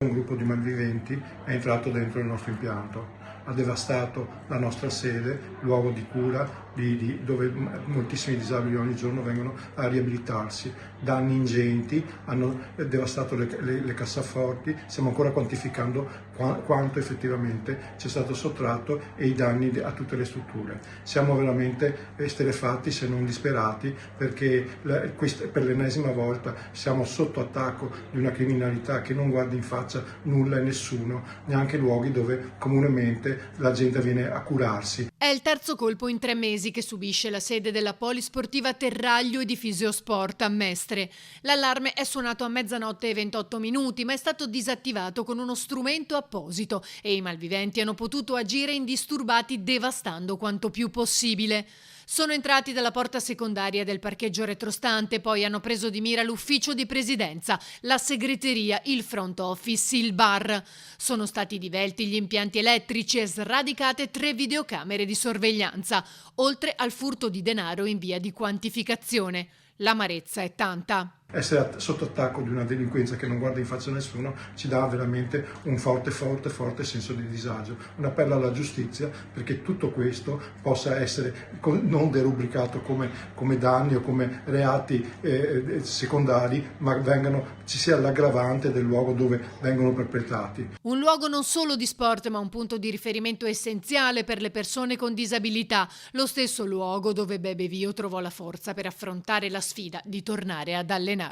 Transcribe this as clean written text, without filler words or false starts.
Un gruppo di malviventi è entrato dentro il nostro impianto, ha devastato la nostra sede, luogo di cura dove moltissimi disabili ogni giorno vengono a riabilitarsi. Danni ingenti, hanno devastato le cassaforti, stiamo ancora quantificando quanto effettivamente ci è stato sottratto e i danni a tutte le strutture. Siamo veramente esterrefatti, se non disperati, perché per l'ennesima volta siamo sotto attacco di una criminalità che non guarda in faccia nulla e nessuno, neanche luoghi dove comunemente la gente viene a curarsi. È il terzo colpo in 3 mesi che subisce la sede della Polisportiva Terraglio e di Fisiosport a Mestre. L'allarme è suonato a 00:28, ma è stato disattivato con uno strumento apposito e i malviventi hanno potuto agire indisturbati, devastando quanto più possibile. Sono entrati dalla porta secondaria del parcheggio retrostante, poi hanno preso di mira l'ufficio di presidenza, la segreteria, il front office, il bar. Sono stati divelti gli impianti elettrici e sradicate 3 videocamere di sorveglianza, oltre al furto di denaro in via di quantificazione. L'amarezza è tanta. Essere sotto attacco di una delinquenza che non guarda in faccia a nessuno ci dà veramente un forte senso di disagio. Un appello alla giustizia perché tutto questo possa essere non derubricato come danni o come reati secondari, ma ci sia l'aggravante del luogo dove vengono perpetrati. Un luogo non solo di sport, ma un punto di riferimento essenziale per le persone con disabilità. Lo stesso luogo dove Bebe Vio trovò la forza per affrontare la sfida di tornare ad allenarsi.